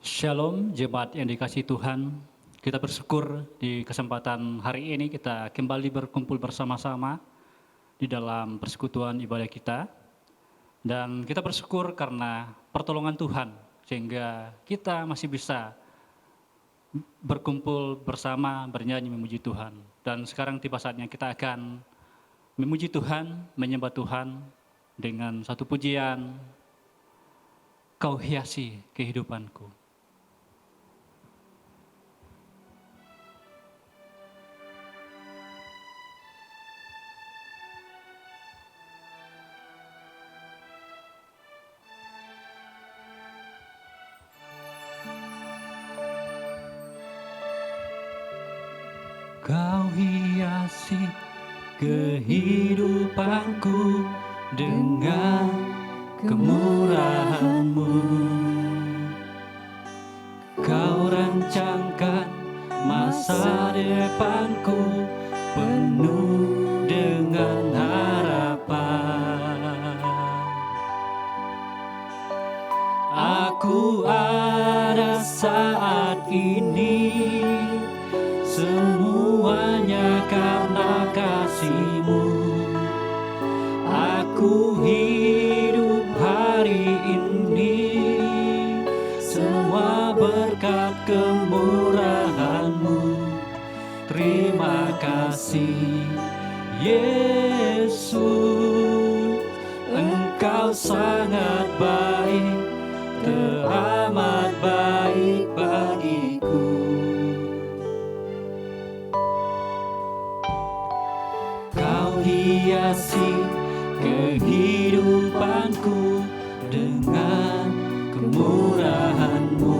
Shalom, jemaat yang dikasihi Tuhan. Kita bersyukur di kesempatan hari ini kita kembali berkumpul bersama-sama di dalam persekutuan ibadah kita. Dan kita bersyukur karena pertolongan Tuhan, sehingga kita masih bisa berkumpul bersama, bernyanyi memuji Tuhan. Dan sekarang tiba saatnya kita akan memuji Tuhan, menyembah Tuhan dengan satu pujian, Kau hiasi kehidupanku. Kau hiasi kehidupanku dengan kemurahan-Mu. Kau rancangkan masa depanku penuh dengan harapan. Aku ada saat ini, semuanya karena kasih-Mu. Aku hidup hari ini, semua berkat kemurahan-Mu. Terima kasih Yesus, Engkau sangat baik, teramat baik bagiku. Hiasi kehidupanku dengan kemurahan-Mu.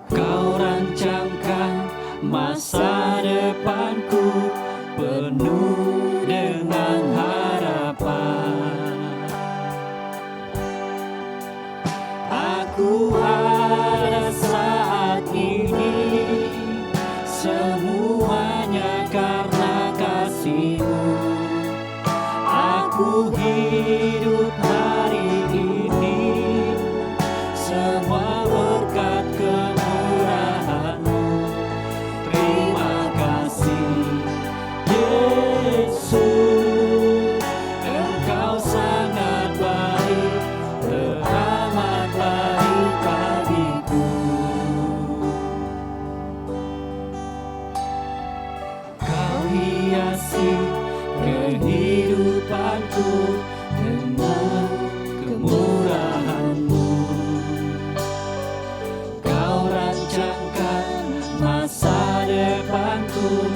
Kau rancangkan masa depanku penuh dengan harapan. Aku ada saat ini, semuanya karena kasih-Mu. Aku hidup hari ini, semua berkat kemurahan-Mu. Terima kasih Yesus, Engkau sangat baik, teramat baik bagiku. Kau hiasi kehidupanku dengan kemurahan-Mu. Kau rancangkan masa depanku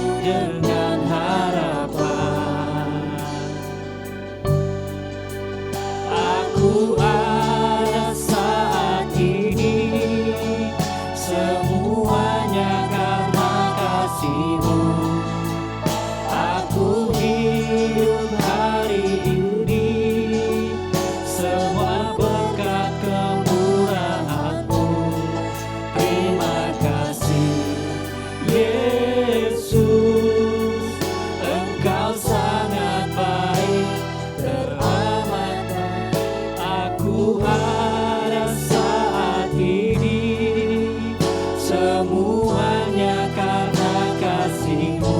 penuh dengan harapan. Aku ada saat ini, semuanya karena kasih-Mu. Aku hidup hari ini, semua berkat kemurahan-Mu. Terima kasih Yesus, Engkau sangat baik, teramat baik. Aku ada saat ini, semuanya karena kasih-Mu.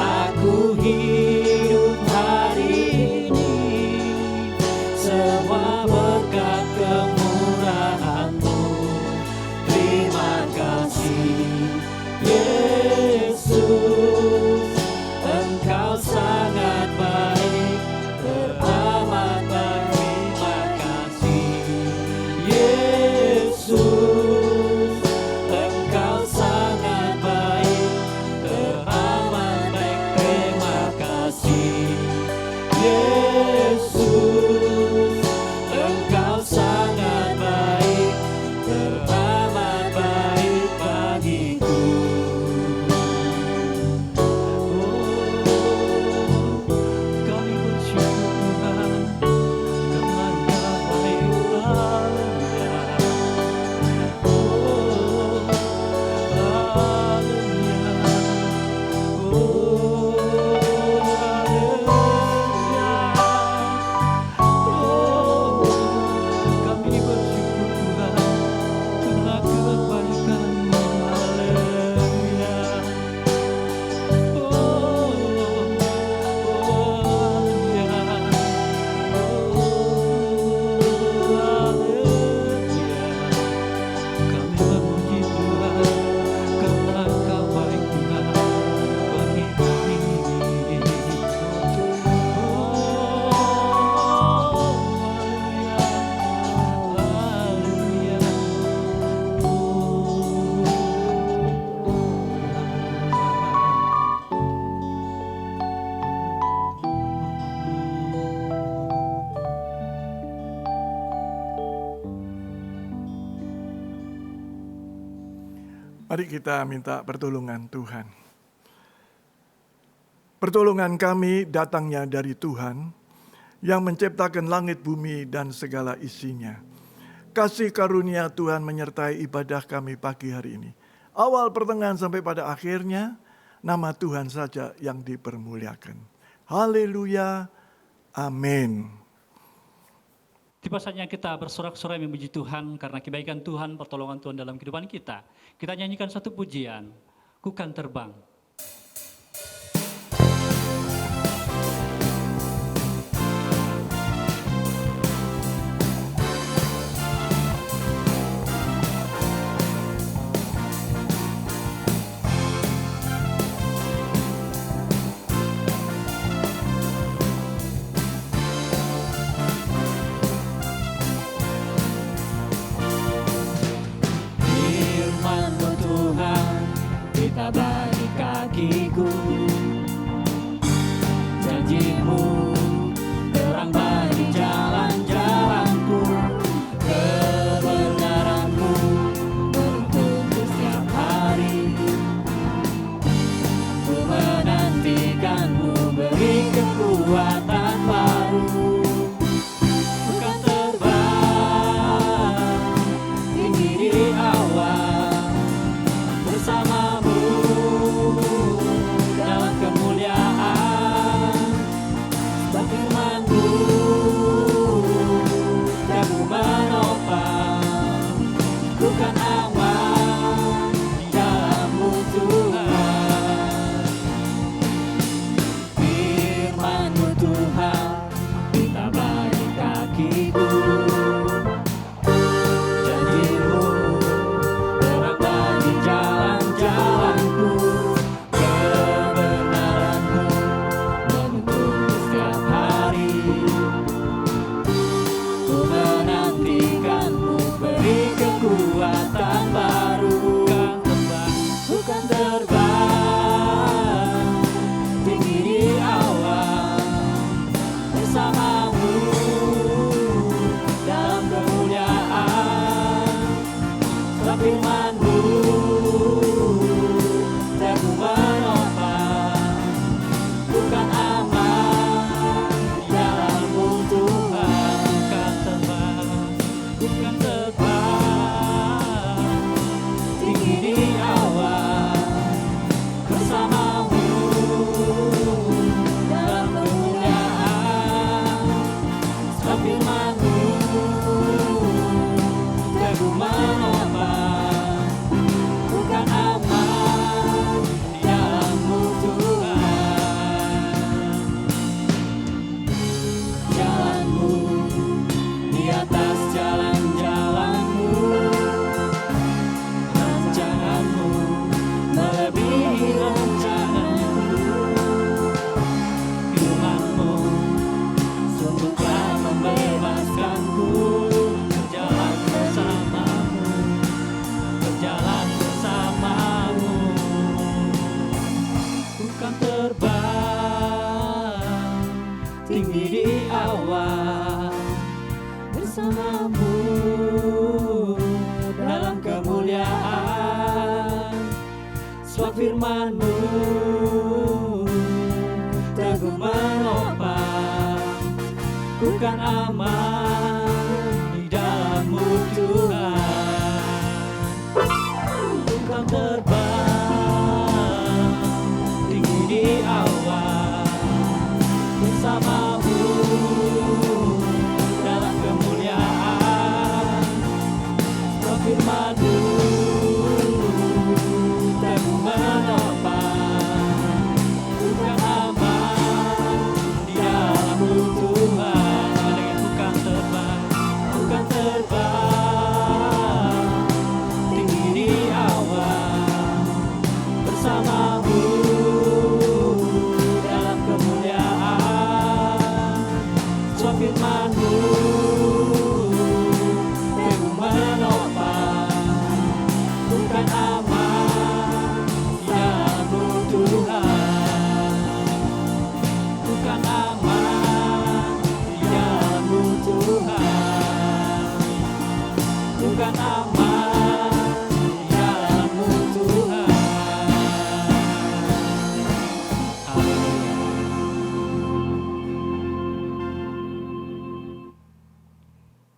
Aku hidup hari ini, semua berkat kemurahan-Mu. Terima kasih Yesus, Engkau sangat baik, teramat baik. Terima kasih Yesus, Engkau sangat baik, teramat baik. Terima kasih Yesus, Engkau sangat baik, teramat baik bagiku. Kami bersyukur Tuhan, karena Engkau baik haleluya. Haleluya. Mari kita minta pertolongan Tuhan. Pertolongan kami datangnya dari Tuhan yang menciptakan langit, bumi, dan segala isinya. Kasih karunia Tuhan menyertai ibadah kami pagi hari ini. Awal, pertengahan, sampai pada akhirnya, nama Tuhan saja yang dipermuliakan. Haleluya, amin. Tiba saatnya kita bersorak-sorai memuji Tuhan karena kebaikan Tuhan, pertolongan Tuhan dalam kehidupan kita. Kita nyanyikan satu pujian, Ku Kan Terbang. Bagi kakiku, janjimu terang bagi jalan-jalanku, kebenaranmu menuntun setiap hari. Ku menantikanmu, beri kekuatan baru. Ku kan terbang tinggi di awan bersamamu dalam kemuliaan. Sebab firman-Mu Kamu menopang. Ku kan aman di dalam-Mu Tuhan. Firman-Mu Tuhan kita bagi kakiku, janji-Mu terang bagi jalan-jalanku, kebenaran-Mu menuntun setiap hari. Ku menantikan-Mu, beri kekuatan baru. Ku kan terbang tinggi di awan bersama-Mu dalam kemuliaan. Sebab firman-Mu Ku menopang. Ku kan aman di dalam-Mu Tuhan. Ku kan terbang tinggi di awan bersama-Mu dalam kemuliaan. Sebab firman-Mu Ku menopang. Ku kan aman di dalam-Mu Tuhan. Jalan-Mu di atas jalan-jalan-Mu, rancangan-Mu melebihi rancangan-Ku. Firman-Mu sungguhlah membebaskan-Ku. Berjalan bersama-Mu, berjalan bersama-Mu. Ku kan terbang tinggi di awan bersama-Mu dalam kemuliaan. Sebab firman-Mu teguh menopang. Ku kan aman di dalam-Mu Tuhan. Ku kan terbang tinggi di awan bersama-Mu dalam kemuliaan. Sebab firman-Mu teguh menopang. Ku kan aman di dalam-Mu Tuhan. Ku kan terbang, ku kan terbang tinggi di awan bersama-Mu dalam kemuliaan. Sebab firman-Mu teguh menopang. Ku kan aman di dalam-Mu Tuhan. Ku kan aman di dalam-Mu Tuhan. Ku kan aman di dalam-Mu Tuhan.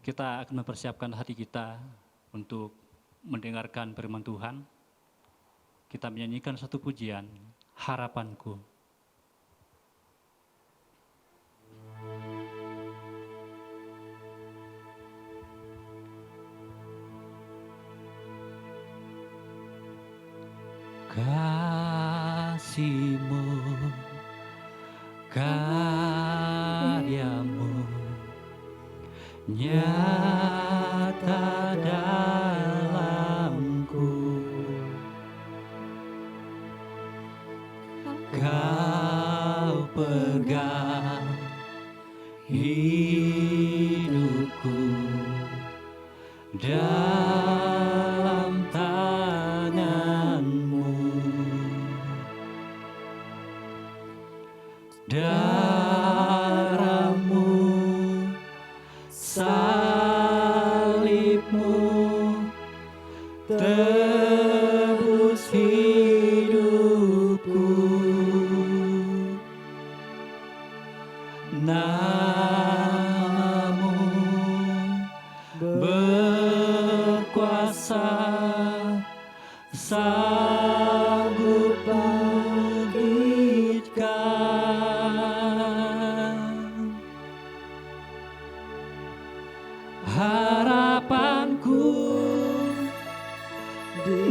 kita akan mempersiapkan hati kita untuk mendengarkan firman Tuhan. Kita menyanyikan satu pujian, Harapanku. Kasih-Mu, karya-Mu nyata dalamku. Kau pegang hidupku dalam tangan-Mu. Darah-Mu, salib-Mu tebus hidupku. Nama-Mu berkuasa, sanggup bangkitkan. Harapanku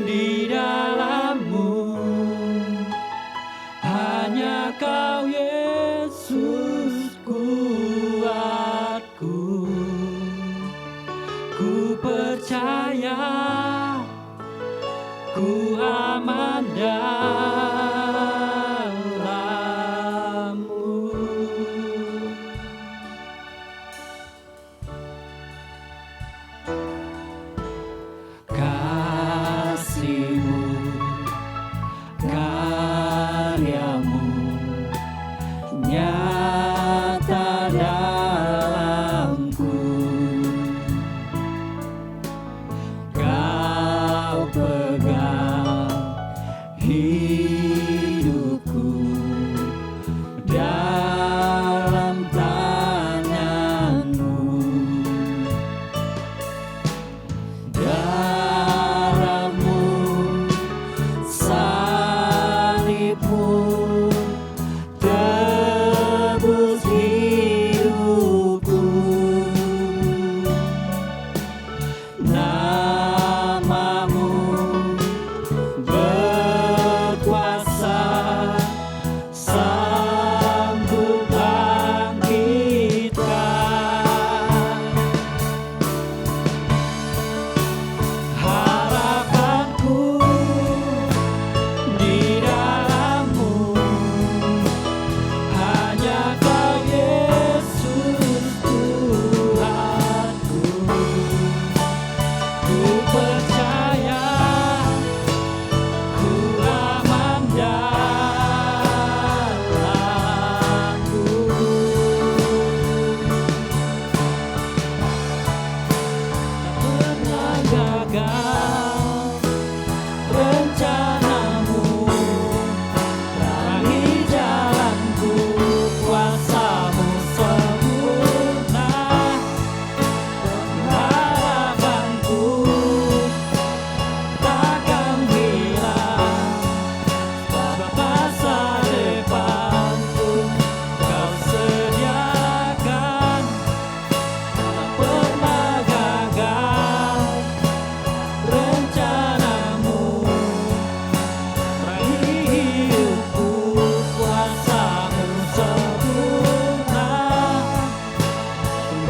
di dalam-Mu, hanya Kau Yesus kuatku. Ku percaya, ku aman dalam-Mu. Kasih-Mu, karya-Mu nyata dalamku. Kau pegang hidupku dalam tangan-Mu. Darah-Mu, salib-Mu tebus hidupku. Nama-Mu berkuasa, sanggup bangkitkan. Harapanku di dalam-Mu, hanya Kau Yesus Tuhanku. Ku percaya, ku aman dalam-Mu. Tak pernah gagal rencana-Mu, terangi jalanku, kuasa-Mu sempurna. Harapanku takkan hilang, sebab masa depanku Kau sediakan. Tak pernah gagal rencana-Mu, terangi hidupku, kuasa-Mu sempurna.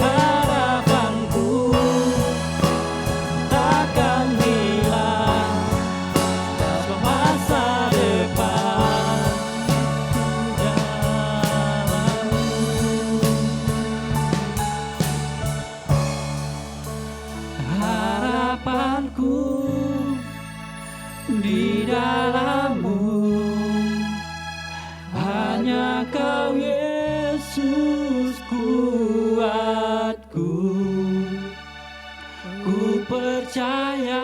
Harapanku takkan hilang, sebab masa depan dalam-Mu. Harapanku di dalam-Mu, hanya Kau Yesus kuatku. Ku percaya,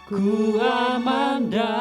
ku aman dalam-Mu.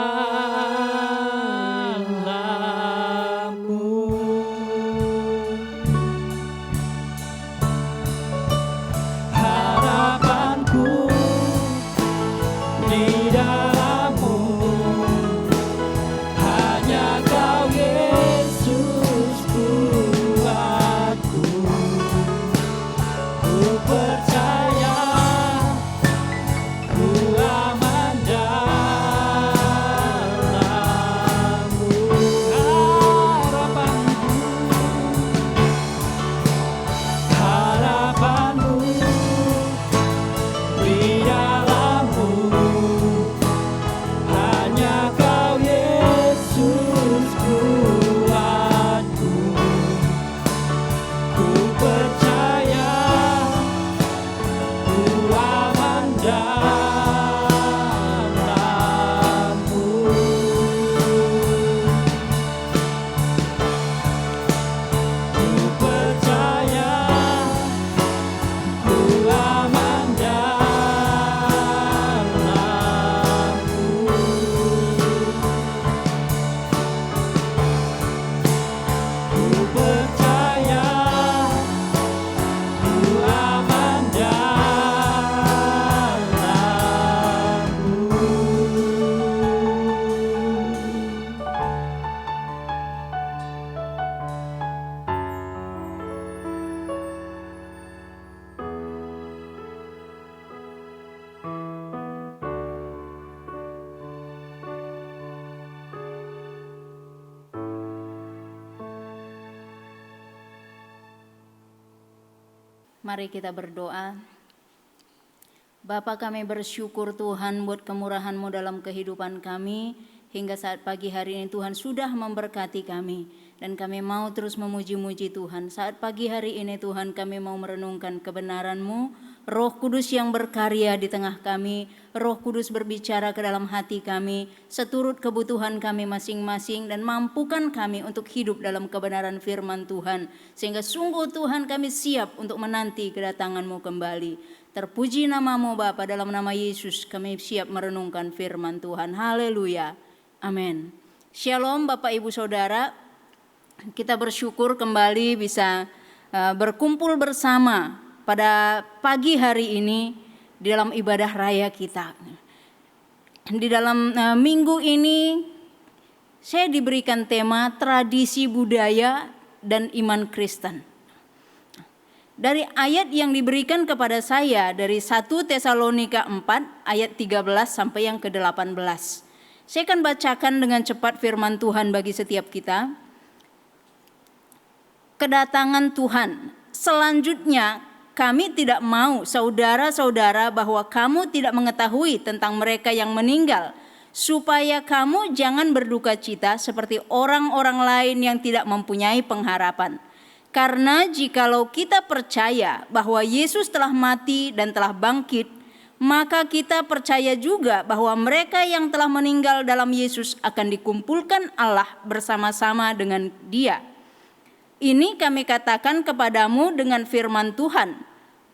Mari kita berdoa. Bapa, kami bersyukur Tuhan buat kemurahan-Mu dalam kehidupan kami. Hingga saat pagi hari ini Tuhan sudah memberkati kami. Dan kami mau terus memuji-muji Tuhan. Saat pagi hari ini Tuhan kami mau merenungkan kebenaran-Mu. Roh Kudus yang berkarya di tengah kami. Roh Kudus berbicara ke dalam hati kami. Seturut kebutuhan kami masing-masing. Dan mampukan kami untuk hidup dalam kebenaran firman Tuhan. Sehingga sungguh Tuhan kami siap untuk menanti kedatangan-Mu kembali. Terpuji nama-Mu Bapa, dalam nama Yesus kami siap merenungkan firman Tuhan. Haleluya. Amin. Shalom Bapak Ibu Saudara. Kita bersyukur kembali bisa berkumpul bersama pada pagi hari ini di dalam ibadah raya kita. Di dalam minggu ini saya diberikan tema tradisi budaya dan iman Kristen. Dari ayat yang diberikan kepada saya dari 1 Tesalonika 4 ayat 13 sampai yang ke-18. Saya akan bacakan dengan cepat firman Tuhan bagi setiap kita. Kedatangan Tuhan. Selanjutnya kami tidak mau saudara-saudara bahwa kamu tidak mengetahui tentang mereka yang meninggal, supaya kamu jangan berduka cita seperti orang-orang lain yang tidak mempunyai pengharapan. Karena jikalau kita percaya bahwa Yesus telah mati dan telah bangkit, maka kita percaya juga bahwa mereka yang telah meninggal dalam Yesus akan dikumpulkan Allah bersama-sama dengan Dia. Ini kami katakan kepadamu dengan firman Tuhan.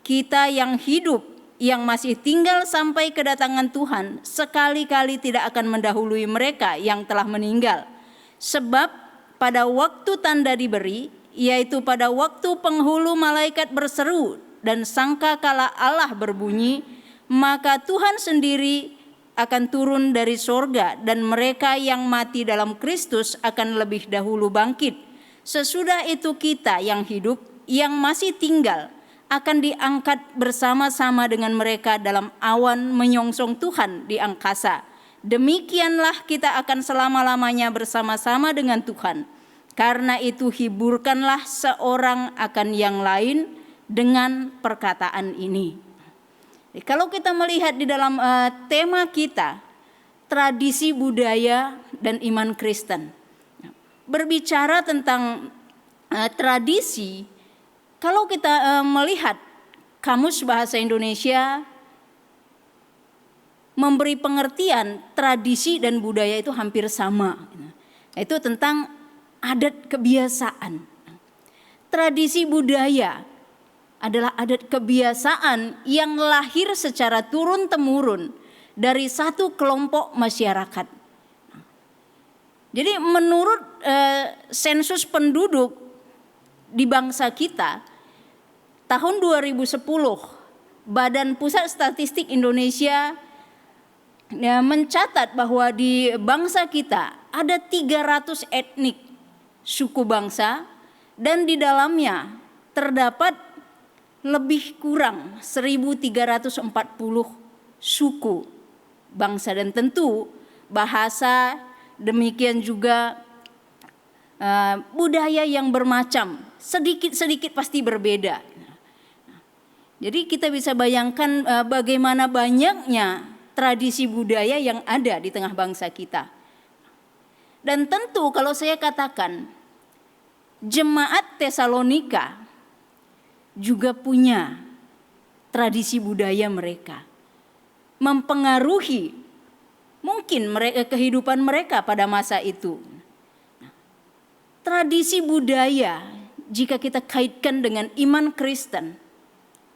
Kita yang hidup, yang masih tinggal sampai kedatangan Tuhan, sekali-kali tidak akan mendahului mereka yang telah meninggal. Sebab pada waktu tanda diberi, yaitu pada waktu penghulu malaikat berseru dan sangkakala Allah berbunyi, maka Tuhan sendiri akan turun dari sorga dan mereka yang mati dalam Kristus akan lebih dahulu bangkit. Sesudah itu kita yang hidup, yang masih tinggal, akan diangkat bersama-sama dengan mereka dalam awan menyongsong Tuhan di angkasa. Demikianlah kita akan selama-lamanya bersama-sama dengan Tuhan. Karena itu hiburkanlah seorang akan yang lain dengan perkataan ini. Jadi, kalau kita melihat di dalam tema kita, tradisi budaya dan iman Kristen. Berbicara tentang tradisi, kalau kita melihat Kamus Bahasa Indonesia memberi pengertian tradisi dan budaya itu hampir sama. Itu tentang adat kebiasaan. Tradisi budaya adalah adat kebiasaan yang lahir secara turun-temurun dari satu kelompok masyarakat. Jadi menurut sensus penduduk di bangsa kita tahun 2010, Badan Pusat Statistik Indonesia mencatat bahwa di bangsa kita ada 300 etnik suku bangsa dan di dalamnya terdapat lebih kurang 1.340 suku bangsa, dan tentu bahasa, demikian juga budaya yang bermacam, sedikit-sedikit pasti berbeda. Jadi kita bisa bayangkan bagaimana banyaknya tradisi budaya yang ada di tengah bangsa kita. Dan tentu kalau saya katakan jemaat Tesalonika juga punya tradisi budaya mereka, mempengaruhi mungkin kehidupan mereka pada masa itu. Tradisi budaya jika kita kaitkan dengan iman Kristen,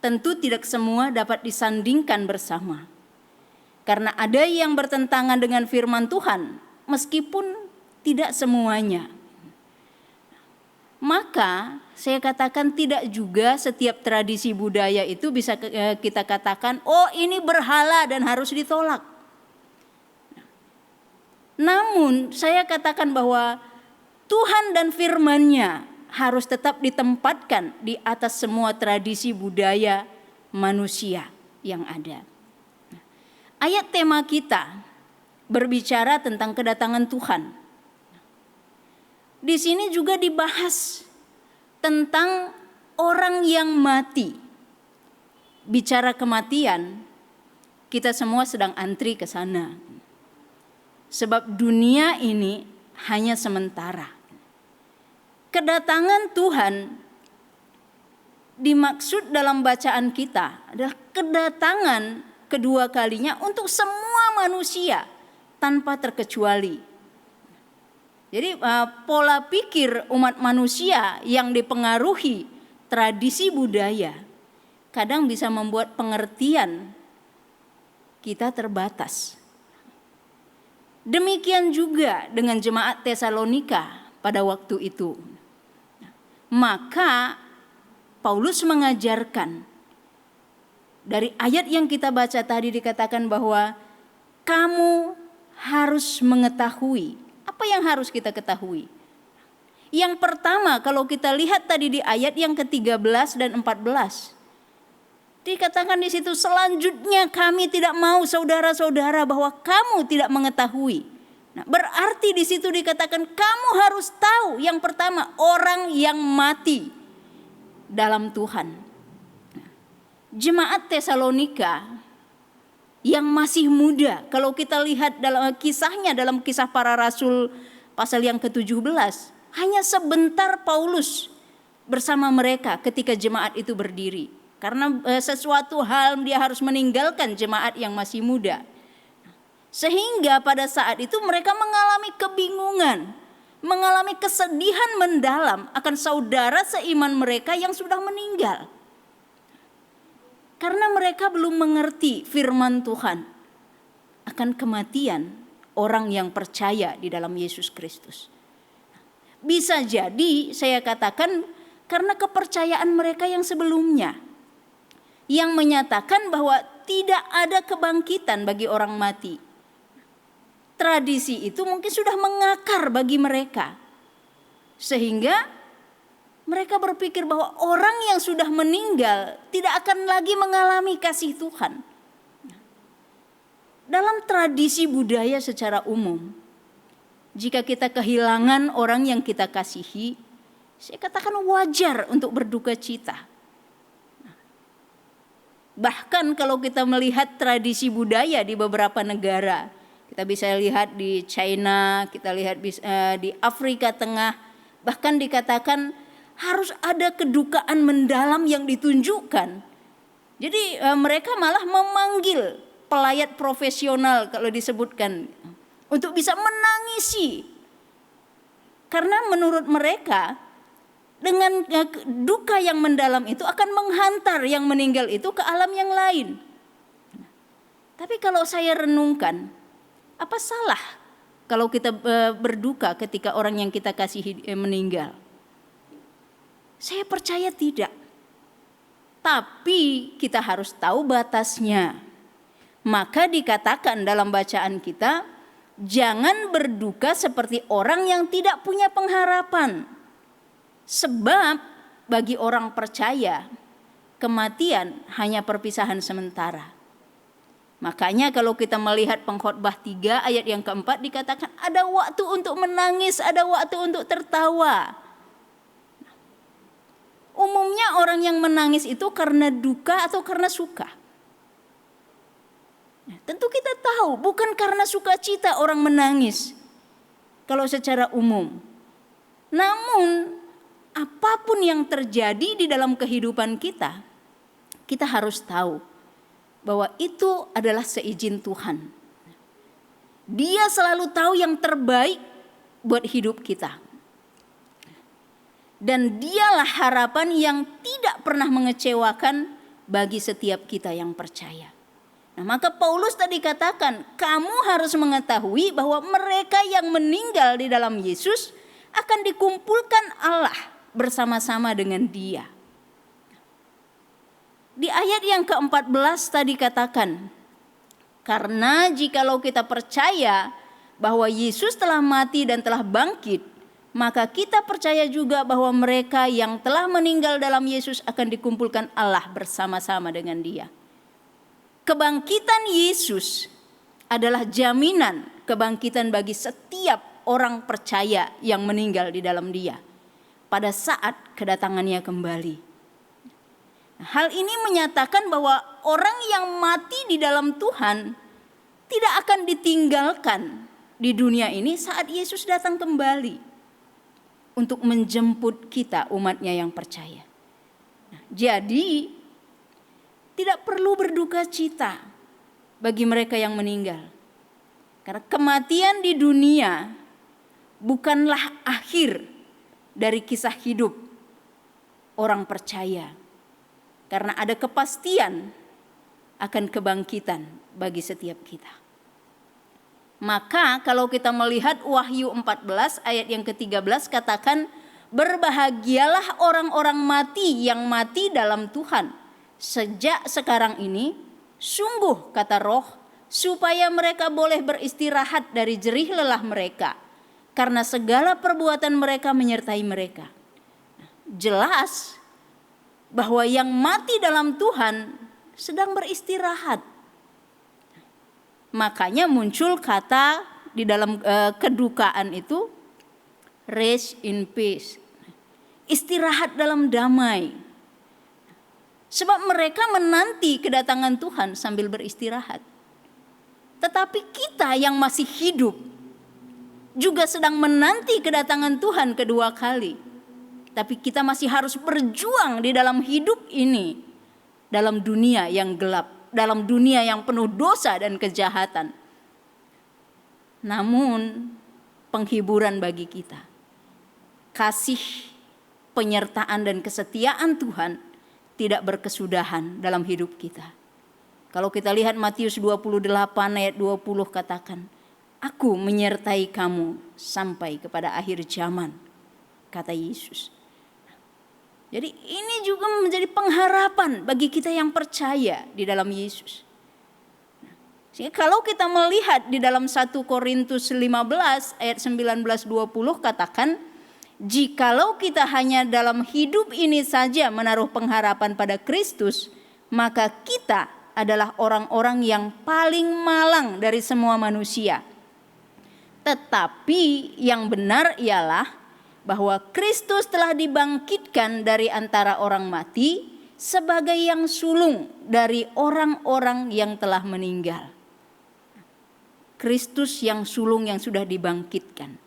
tentu tidak semua dapat disandingkan bersama. Karena ada yang bertentangan dengan firman Tuhan, meskipun tidak semuanya. Maka saya katakan tidak juga setiap tradisi budaya itu bisa kita katakan, oh ini berhala dan harus ditolak. Namun saya katakan bahwa Tuhan dan firman-Nya harus tetap ditempatkan di atas semua tradisi budaya manusia yang ada. Ayat tema kita berbicara tentang kedatangan Tuhan. Di sini juga dibahas tentang orang yang mati bicara kematian, kita semua sedang antri ke sana. Sebab dunia ini hanya sementara. Kedatangan Tuhan dimaksud dalam bacaan kita adalah kedatangan kedua kalinya untuk semua manusia tanpa terkecuali. Jadi pola pikir umat manusia yang dipengaruhi tradisi budaya kadang bisa membuat pengertian kita terbatas. Demikian juga dengan jemaat Tesalonika pada waktu itu. Maka Paulus mengajarkan, dari ayat yang kita baca tadi dikatakan bahwa kamu harus mengetahui. Apa yang harus kita ketahui? Yang pertama, kalau kita lihat tadi di ayat yang ke-13 dan 14, dikatakan di situ, selanjutnya kami tidak mau saudara-saudara bahwa kamu tidak mengetahui. Nah, berarti di situ dikatakan kamu harus tahu, yang pertama, orang yang mati dalam Tuhan. Nah, jemaat Tesalonika yang masih muda, kalau kita lihat dalam kisahnya, dalam kisah para rasul pasal yang ke-17, hanya sebentar Paulus bersama mereka ketika jemaat itu berdiri. Karena sesuatu hal dia harus meninggalkan jemaat yang masih muda. Sehingga pada saat itu mereka mengalami kebingungan, mengalami kesedihan mendalam akan saudara seiman mereka yang sudah meninggal. Karena mereka belum mengerti firman Tuhan akan kematian orang yang percaya di dalam Yesus Kristus. Bisa jadi saya katakan karena kepercayaan mereka yang sebelumnya, yang menyatakan bahwa tidak ada kebangkitan bagi orang mati. Tradisi itu mungkin sudah mengakar bagi mereka, sehingga mereka berpikir bahwa orang yang sudah meninggal tidak akan lagi mengalami kasih Tuhan. Dalam tradisi budaya secara umum, jika kita kehilangan orang yang kita kasihi, saya katakan wajar untuk berduka cita. Bahkan kalau kita melihat tradisi budaya di beberapa negara, kita bisa lihat di China, kita lihat di Afrika Tengah, bahkan dikatakan harus ada kedukaan mendalam yang ditunjukkan. Jadi mereka malah memanggil pelayat profesional kalau disebutkan untuk bisa menangisi. Karena menurut mereka dengan duka yang mendalam itu akan menghantar yang meninggal itu ke alam yang lain. Tapi kalau saya renungkan, apa salah kalau kita berduka ketika orang yang kita kasihi meninggal? Saya percaya tidak. Tapi kita harus tahu batasnya. Maka dikatakan dalam bacaan kita, jangan berduka seperti orang yang tidak punya pengharapan. Sebab bagi orang percaya, kematian hanya perpisahan sementara. Makanya kalau kita melihat Pengkhotbah 3 ayat yang keempat dikatakan ada waktu untuk menangis, ada waktu untuk tertawa. Umumnya orang yang menangis itu karena duka atau karena suka. Tentu kita tahu bukan karena sukacita orang menangis kalau secara umum. Namun apapun yang terjadi di dalam kehidupan kita, kita harus tahu bahwa itu adalah seizin Tuhan. Dia selalu tahu yang terbaik buat hidup kita. Dan dialah harapan yang tidak pernah mengecewakan bagi setiap kita yang percaya. Nah, maka Paulus tadi katakan, kamu harus mengetahui bahwa mereka yang meninggal di dalam Yesus akan dikumpulkan Allah bersama-sama dengan Dia. Di ayat yang ke-14 tadi katakan, karena jikalau kita percaya bahwa Yesus telah mati dan telah bangkit, maka kita percaya juga bahwa mereka yang telah meninggal dalam Yesus akan dikumpulkan Allah bersama-sama dengan Dia. Kebangkitan Yesus adalah jaminan kebangkitan bagi setiap orang percaya yang meninggal di dalam Dia pada saat kedatangannya kembali. Hal ini menyatakan bahwa orang yang mati di dalam Tuhan tidak akan ditinggalkan di dunia ini saat Yesus datang kembali untuk menjemput kita, umatnya yang percaya. Jadi tidak perlu berduka cita bagi mereka yang meninggal. Karena kematian di dunia bukanlah akhir dari kisah hidup orang percaya. Karena ada kepastian akan kebangkitan bagi setiap kita. Maka kalau kita melihat Wahyu 14 ayat yang ke-13 katakan, berbahagialah orang-orang mati yang mati dalam Tuhan. Sejak sekarang ini, sungguh kata Roh, supaya mereka boleh beristirahat dari jerih lelah mereka. Karena segala perbuatan mereka menyertai mereka. Jelas bahwa yang mati dalam Tuhan sedang beristirahat. Makanya muncul kata di dalam kedukaan itu, rest in peace. Istirahat dalam damai. Sebab mereka menanti kedatangan Tuhan sambil beristirahat. Tetapi kita yang masih hidup juga sedang menanti kedatangan Tuhan kedua kali. Tapi kita masih harus berjuang di dalam hidup ini, dalam dunia yang gelap, dalam dunia yang penuh dosa dan kejahatan. Namun penghiburan bagi kita, kasih, penyertaan dan kesetiaan Tuhan tidak berkesudahan dalam hidup kita. Kalau kita lihat Matius 28 ayat 20 katakan, Aku menyertai kamu sampai kepada akhir zaman, kata Yesus. Jadi ini juga menjadi pengharapan bagi kita yang percaya di dalam Yesus. Sehingga kalau kita melihat di dalam 1 Korintus 15 ayat 19-20 katakan, jikalau kita hanya dalam hidup ini saja menaruh pengharapan pada Kristus, maka kita adalah orang-orang yang paling malang dari semua manusia. Tetapi yang benar ialah bahwa Kristus telah dibangkitkan dari antara orang mati sebagai yang sulung dari orang-orang yang telah meninggal. Kristus yang sulung yang sudah dibangkitkan.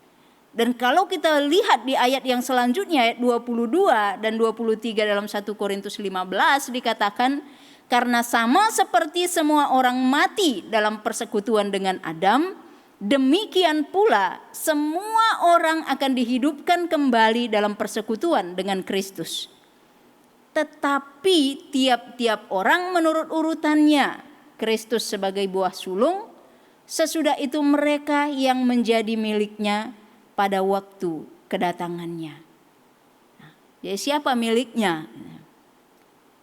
Dan kalau kita lihat di ayat yang selanjutnya, ayat 22 dan 23 dalam 1 Korintus 15 dikatakan, karena sama seperti semua orang mati dalam persekutuan dengan Adam, demikian pula semua orang akan dihidupkan kembali dalam persekutuan dengan Kristus. Tetapi tiap-tiap orang menurut urutannya, Kristus sebagai buah sulung, sesudah itu mereka yang menjadi miliknya pada waktu kedatangannya. Jadi siapa miliknya?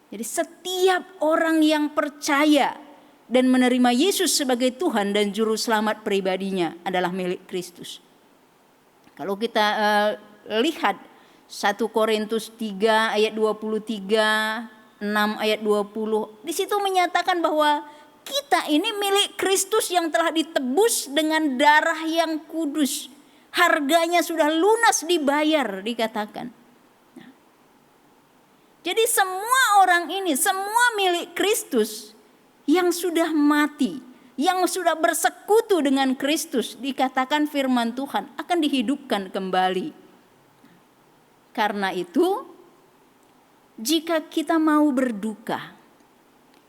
Jadi setiap orang yang percaya dan menerima Yesus sebagai Tuhan dan Juru Selamat pribadinya adalah milik Kristus. Kalau kita lihat 1 Korintus 3 ayat 23, 6 ayat 20, di situ menyatakan bahwa kita ini milik Kristus yang telah ditebus dengan darah yang kudus. Harganya sudah lunas dibayar, dikatakan. Jadi semua orang ini, semua milik Kristus yang sudah mati, yang sudah bersekutu dengan Kristus, dikatakan firman Tuhan akan dihidupkan kembali. Karena itu, jika kita mau berduka,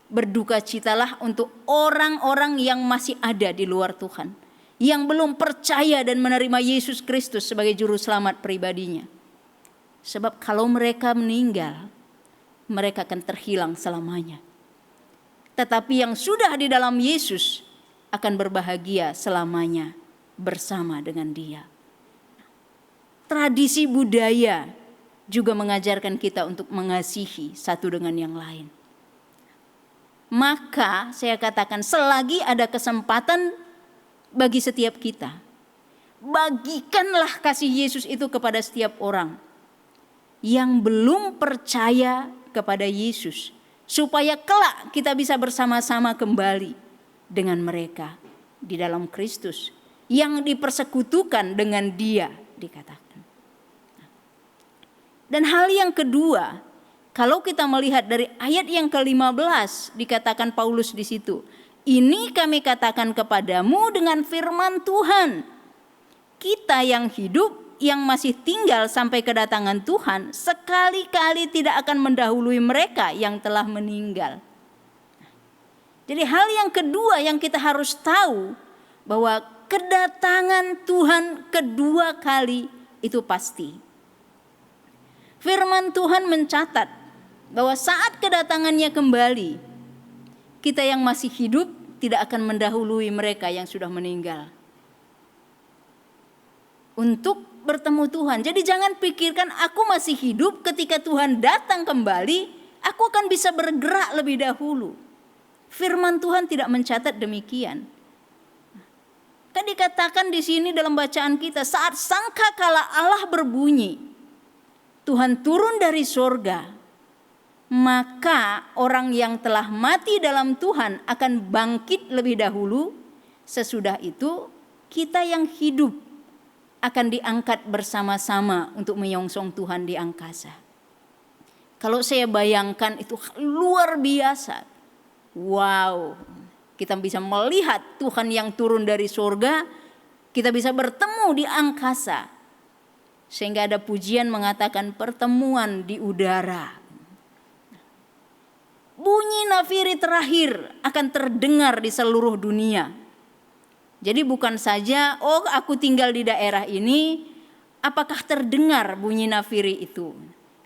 berduka citalah untuk orang-orang yang masih ada di luar Tuhan, yang belum percaya dan menerima Yesus Kristus sebagai Juru Selamat pribadinya. Sebab kalau mereka meninggal, mereka akan terhilang selamanya. Tetapi yang sudah di dalam Yesus akan berbahagia selamanya bersama dengan Dia. Tradisi budaya juga mengajarkan kita untuk mengasihi satu dengan yang lain. Maka saya katakan, selagi ada kesempatan bagi setiap kita, bagikanlah kasih Yesus itu kepada setiap orang yang belum percaya kepada Yesus, supaya kelak kita bisa bersama-sama kembali dengan mereka di dalam Kristus yang dipersekutukan dengan Dia, dikatakan. Dan hal yang kedua, Kalau kita melihat dari ayat yang ke-15 dikatakan Paulus di situ, ini kami katakan kepadamu dengan firman Tuhan. Kita yang hidup, yang masih tinggal sampai kedatangan Tuhan, sekali-kali tidak akan mendahului mereka yang telah meninggal. Jadi hal yang kedua yang kita harus tahu, bahwa kedatangan Tuhan kedua kali itu pasti. Firman Tuhan mencatat bahwa saat kedatangannya kembali, kita yang masih hidup tidak akan mendahului mereka yang sudah meninggal untuk bertemu Tuhan. Jadi jangan pikirkan aku masih hidup, ketika Tuhan datang kembali, aku akan bisa bergerak lebih dahulu. Firman Tuhan tidak mencatat demikian. Kan dikatakan di sini dalam bacaan kita, saat sangkakala Allah berbunyi, Tuhan turun dari sorga, maka orang yang telah mati dalam Tuhan akan bangkit lebih dahulu. Sesudah itu kita yang hidup akan diangkat bersama-sama untuk menyongsong Tuhan di angkasa. Kalau saya bayangkan itu luar biasa. Wow, kita bisa melihat Tuhan yang turun dari surga, kita bisa bertemu di angkasa. Sehingga ada pujian mengatakan pertemuan di udara. Bunyi nafiri terakhir akan terdengar di seluruh dunia. Jadi bukan saja, oh aku tinggal di daerah ini, apakah terdengar bunyi nafiri itu?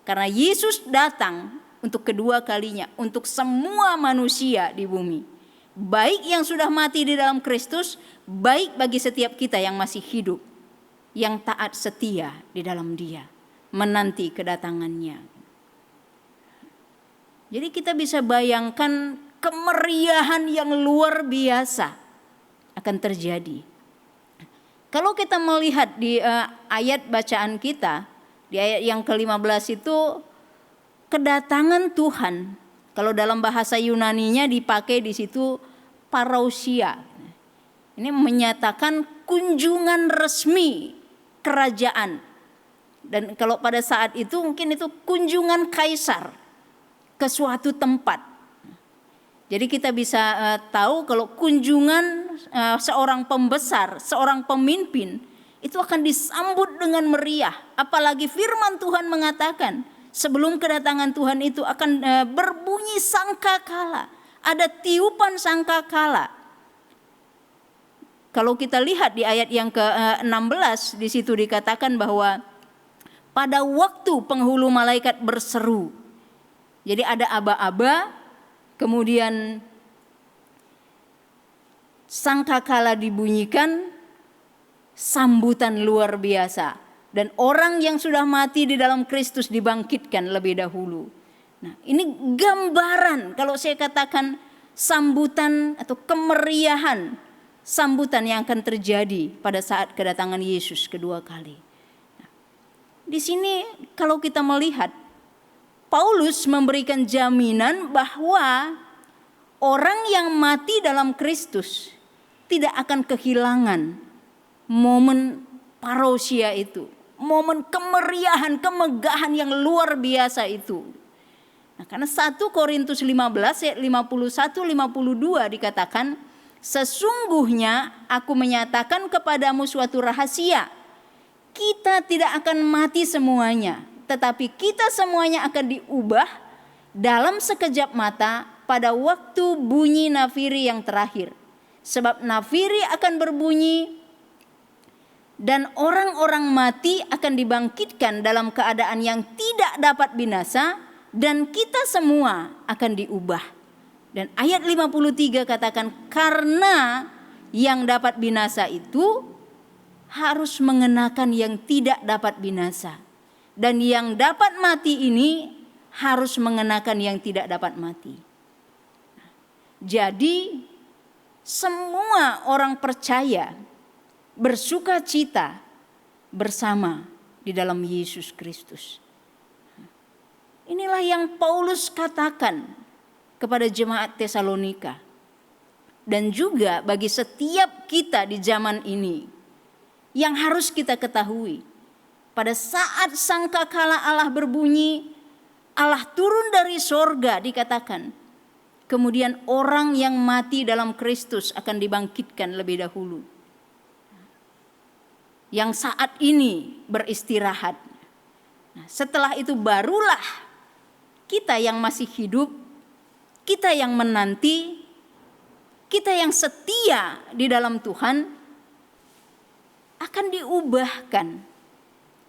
Karena Yesus datang untuk kedua kalinya, untuk semua manusia di bumi. Baik yang sudah mati di dalam Kristus, baik bagi setiap kita yang masih hidup, yang taat setia di dalam Dia, menanti kedatangannya. Jadi kita bisa bayangkan kemeriahan yang luar biasa akan terjadi. Kalau kita melihat di ayat bacaan kita, di ayat yang ke-15 itu, kedatangan Tuhan, kalau dalam bahasa Yunaninya dipakai di situ parousia. Ini menyatakan kunjungan resmi kerajaan. Dan kalau pada saat itu mungkin itu kunjungan kaisar ke suatu tempat. Jadi kita bisa tahu kalau kunjungan seorang pembesar, seorang pemimpin itu akan disambut dengan meriah. Apalagi firman Tuhan mengatakan sebelum kedatangan Tuhan itu akan berbunyi sangkakala, ada tiupan sangkakala. Kalau kita lihat di ayat yang ke-16 di situ dikatakan bahwa pada waktu penghulu malaikat berseru. Jadi ada aba-aba, kemudian sangkakala dibunyikan, sambutan luar biasa. Dan orang yang sudah mati di dalam Kristus dibangkitkan lebih dahulu. Nah, ini gambaran kalau saya katakan sambutan atau kemeriahan sambutan yang akan terjadi pada saat kedatangan Yesus kedua kali. Nah, di sini kalau kita melihat Paulus memberikan jaminan bahwa orang yang mati dalam Kristus tidak akan kehilangan momen parousia itu, momen kemeriahan, kemegahan yang luar biasa itu. Nah, karena 1 Korintus 15 ayat 51-52 dikatakan, sesungguhnya aku menyatakan kepadamu suatu rahasia, kita tidak akan mati semuanya, tetapi kita semuanya akan diubah dalam sekejap mata pada waktu bunyi nafiri yang terakhir. Sebab nafiri akan berbunyi dan orang-orang mati akan dibangkitkan dalam keadaan yang tidak dapat binasa dan kita semua akan diubah. Dan ayat 53 katakan karena yang dapat binasa itu harus mengenakan yang tidak dapat binasa. Dan yang dapat mati ini harus mengenakan yang tidak dapat mati. Jadi semua orang percaya bersuka cita bersama di dalam Yesus Kristus. Inilah yang Paulus katakan kepada jemaat Tesalonika. Dan juga bagi setiap kita di zaman ini yang harus kita ketahui. Pada saat sangkakala Allah berbunyi, Allah turun dari sorga dikatakan. Kemudian orang yang mati dalam Kristus akan dibangkitkan lebih dahulu. Yang saat ini beristirahat. Nah, setelah itu barulah kita yang masih hidup, kita yang menanti, kita yang setia di dalam Tuhan akan diubahkan.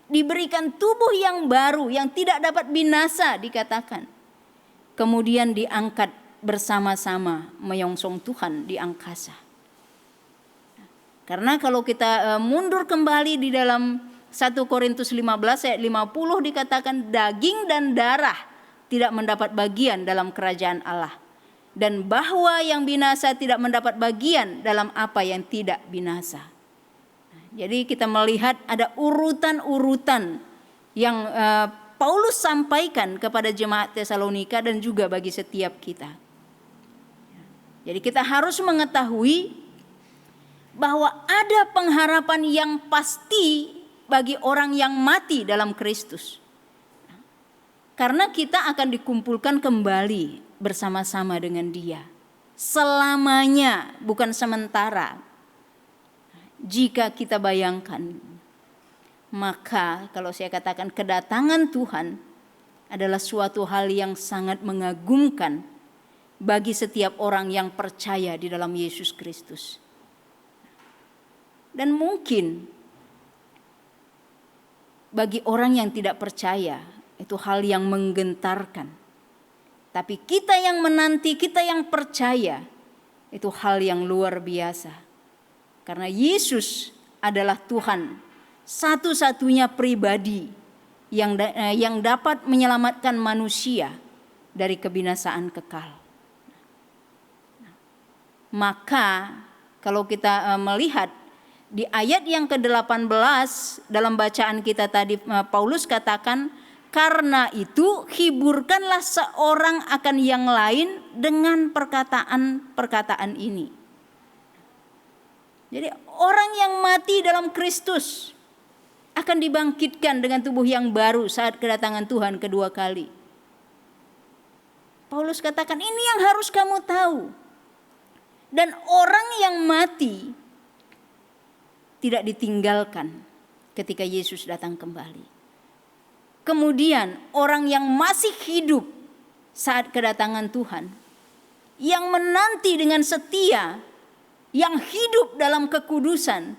Diberikan tubuh yang baru yang tidak dapat binasa dikatakan. Kemudian diangkat bersama-sama menyongsong Tuhan di angkasa. Karena kalau kita mundur kembali di dalam 1 Korintus 15 ayat 50 dikatakan daging dan darah tidak mendapat bagian dalam kerajaan Allah. Dan bahwa yang binasa tidak mendapat bagian dalam apa yang tidak binasa. Jadi kita melihat ada urutan-urutan yang Paulus sampaikan kepada jemaat Tesalonika dan juga bagi setiap kita. Jadi kita harus mengetahui bahwa ada pengharapan yang pasti bagi orang yang mati dalam Kristus. Karena kita akan dikumpulkan kembali bersama-sama dengan Dia. Selamanya, bukan sementara. Jika kita bayangkan, maka kalau saya katakan kedatangan Tuhan adalah suatu hal yang sangat mengagumkan bagi setiap orang yang percaya di dalam Yesus Kristus. Dan mungkin bagi orang yang tidak percaya itu hal yang menggentarkan. Tapi kita yang menanti, kita yang percaya itu hal yang luar biasa. Karena Yesus adalah Tuhan satu-satunya pribadi yang dapat menyelamatkan manusia dari kebinasaan kekal. Maka kalau kita melihat di ayat yang ke-18 dalam bacaan kita tadi Paulus katakan, karena itu hiburkanlah seorang akan yang lain dengan perkataan-perkataan ini. Jadi orang yang mati dalam Kristus akan dibangkitkan dengan tubuh yang baru saat kedatangan Tuhan kedua kali. Paulus katakan ini yang harus kamu tahu. Dan orang yang mati tidak ditinggalkan ketika Yesus datang kembali. Kemudian orang yang masih hidup saat kedatangan Tuhan, yang menanti dengan setia, yang hidup dalam kekudusan,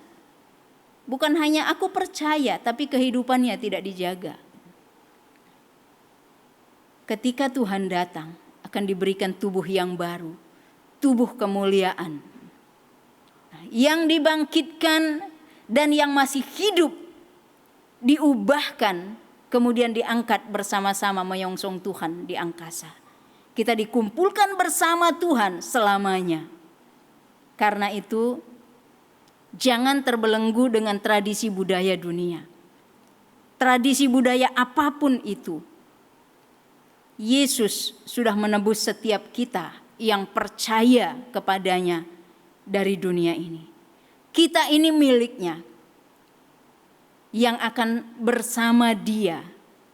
bukan hanya aku percaya, tapi kehidupannya tidak dijaga. Ketika Tuhan datang, akan diberikan tubuh yang baru. Tubuh kemuliaan yang dibangkitkan dan yang masih hidup diubahkan kemudian diangkat bersama-sama menyongsong Tuhan di angkasa. Kita dikumpulkan bersama Tuhan selamanya. Karena itu jangan terbelenggu dengan tradisi budaya dunia. Tradisi budaya apapun itu. Yesus sudah menebus setiap kita yang percaya kepadanya dari dunia ini. Kita ini miliknya yang akan bersama Dia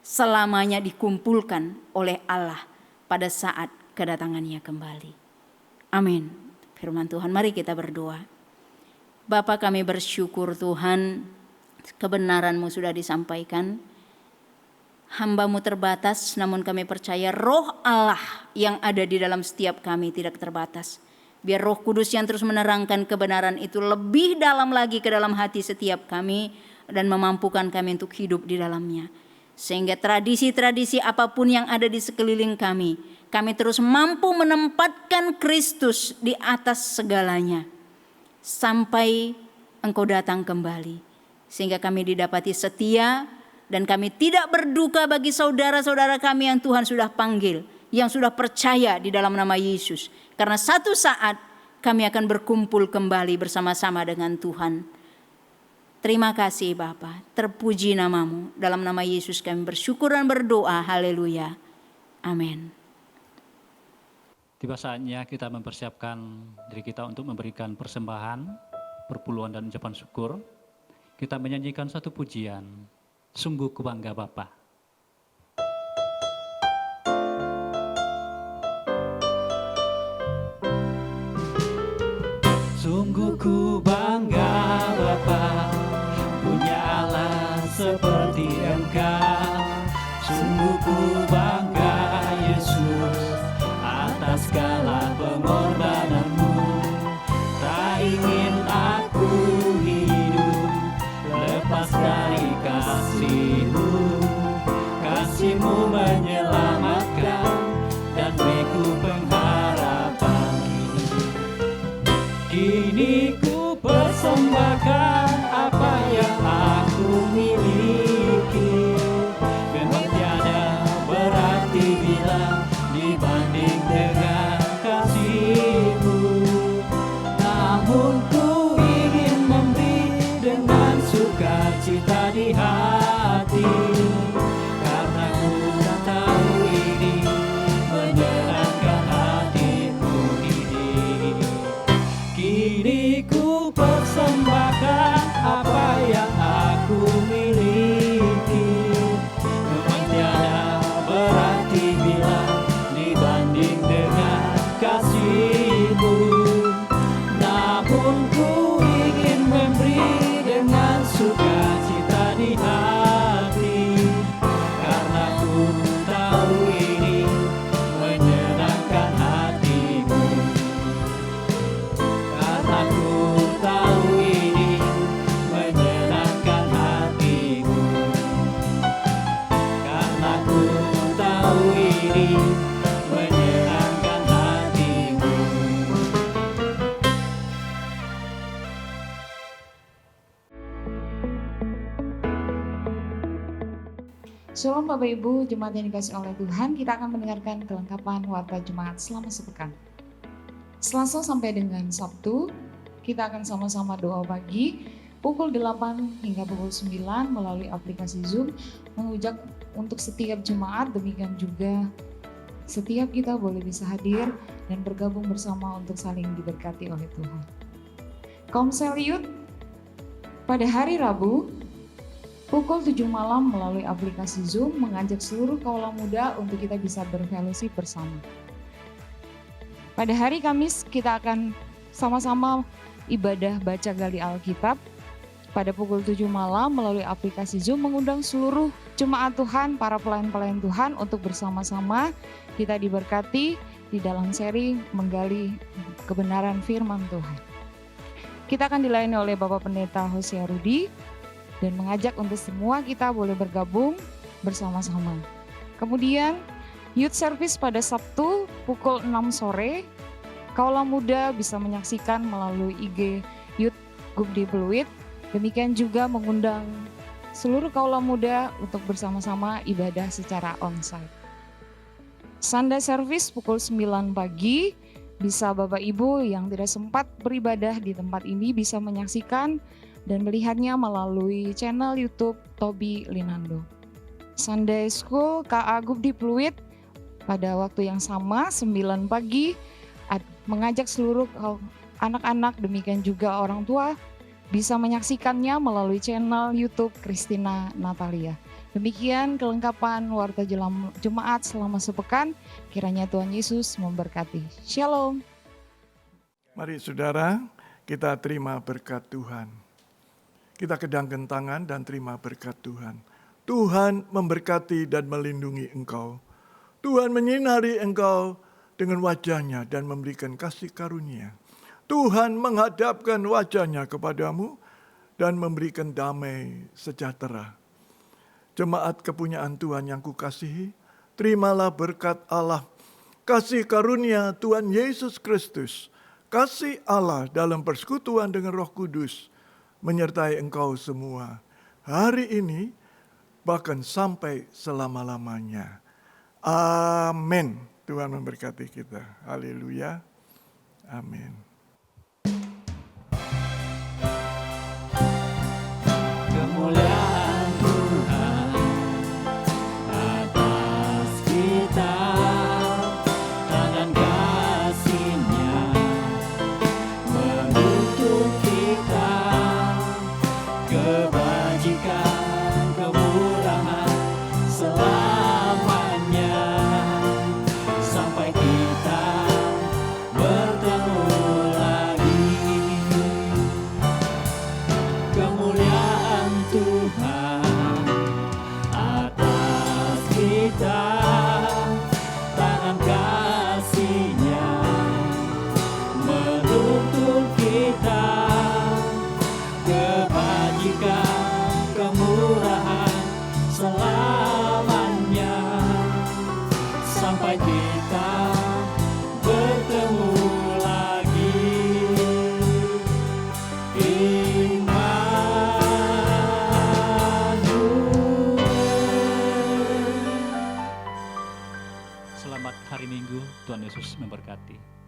selamanya dikumpulkan oleh Allah pada saat kedatangannya kembali. Amin. Firman Tuhan, mari kita berdoa. Bapa, kami bersyukur Tuhan, kebenaran-Mu sudah disampaikan. Hamba-Mu terbatas, namun kami percaya Roh Allah yang ada di dalam setiap kami tidak terbatas. Biar Roh Kudus yang terus menerangkan kebenaran itu lebih dalam lagi ke dalam hati setiap kami dan memampukan kami untuk hidup di dalamnya. Sehingga tradisi-tradisi apapun yang ada di sekeliling kami terus mampu menempatkan Kristus di atas segalanya. Sampai Engkau datang kembali. Sehingga kami didapati setia, dan kami tidak berduka bagi saudara-saudara kami yang Tuhan sudah panggil, yang sudah percaya di dalam nama Yesus. Karena satu saat kami akan berkumpul kembali bersama-sama dengan Tuhan. Terima kasih Bapa, terpuji nama-Mu. Dalam nama Yesus kami bersyukur dan berdoa. Haleluya. Amin. Tiba saatnya kita mempersiapkan diri kita untuk memberikan persembahan, perpuluhan dan ucapan syukur. Kita menyanyikan satu pujian. Sungguh ku bangga Bapa. ku bangga Bapa, punya Allah seperti Engkau. Sungguh ku bangga Yesus atas segala pengorbananmu. Tak ingin aku hidup lepas dari kasih-Mu. Kasih-Mu menyelamatkan dan beriku pengharapan. Kini ku persembahkan apa yang aku miliki. Memang tiada berarti bila dibanding dengan kasih-Mu. Namun ku ingin memberi dengan sukacita di hati, karena ku tak tahu ini menyenangkan hati-Mu ini. Kini ku persembahkan apa yang aku miliki. Memang tiada berarti bila dibanding dengan kasih-Mu. Namun ku ingin memberi dengan sukacita di hati, karena ku tahu ini menyenangkan hati-Mu. Karena ku tahu ini menyenangkan hati-Mu. Karena ku tahu ini menyenangkan hati-Mu. Shalom Bapak Ibu, jemaat yang dikasihi oleh Tuhan, kita akan mendengarkan kelengkapan warta Jemaat selama sepekan. Selasa sampai dengan Sabtu, kita akan sama-sama doa pagi, pukul 8 hingga pukul 9 melalui aplikasi Zoom, mengujak untuk setiap jemaat, demikian juga setiap kita boleh bisa hadir dan bergabung bersama untuk saling diberkati oleh Tuhan. Komsel Youth pada hari Rabu, pukul 7 malam melalui aplikasi Zoom mengajak seluruh kaula muda untuk kita bisa berfellowship bersama. Pada hari Kamis kita akan sama-sama ibadah baca gali Alkitab pada pukul 7 malam melalui aplikasi Zoom, mengundang seluruh jemaat Tuhan, para pelayan-pelayan Tuhan untuk bersama-sama kita diberkati di dalam seri menggali kebenaran firman Tuhan. Kita akan dilayani oleh Bapak Pendeta Hosea Rudi dan mengajak untuk semua kita boleh bergabung bersama-sama. Kemudian Youth Service pada Sabtu pukul 6 sore, kaula muda bisa menyaksikan melalui IG Youth Gubdi Pluit. Demikian juga mengundang seluruh kaula muda untuk bersama-sama ibadah secara onsite. Sunday Service pukul 9 pagi, bisa Bapak Ibu yang tidak sempat beribadah di tempat ini bisa menyaksikan dan melihatnya melalui channel YouTube Tobi Linando. Sunday School KA Gubdi Pluit pada waktu yang sama 9 pagi mengajak seluruh anak-anak demikian juga orang tua bisa menyaksikannya melalui channel YouTube Christina Natalia. Demikian kelengkapan warta jemaat selama sepekan. Kiranya Tuhan Yesus memberkati. Shalom. Mari saudara, kita terima berkat Tuhan. Kita kedangkan tangan dan terima berkat Tuhan. Tuhan memberkati dan melindungi engkau. Tuhan menyinari engkau dengan wajah-Nya dan memberikan kasih karunia. Tuhan menghadapkan wajah-Nya kepadamu dan memberikan damai sejahtera. Jemaat kepunyaan Tuhan yang kukasihi, terimalah berkat Allah, kasih karunia Tuhan Yesus Kristus, kasih Allah dalam persekutuan dengan Roh Kudus, menyertai engkau semua hari ini bahkan sampai selama-lamanya. Amin. Tuhan memberkati kita. Haleluya. Amin. Kemuliaan Tuhan atas kita, tangan kasih-Nya menuntun kita, kebajikan, kemurahan selamanya, sampai kita bertemu hari Minggu. Tuhan Yesus memberkati.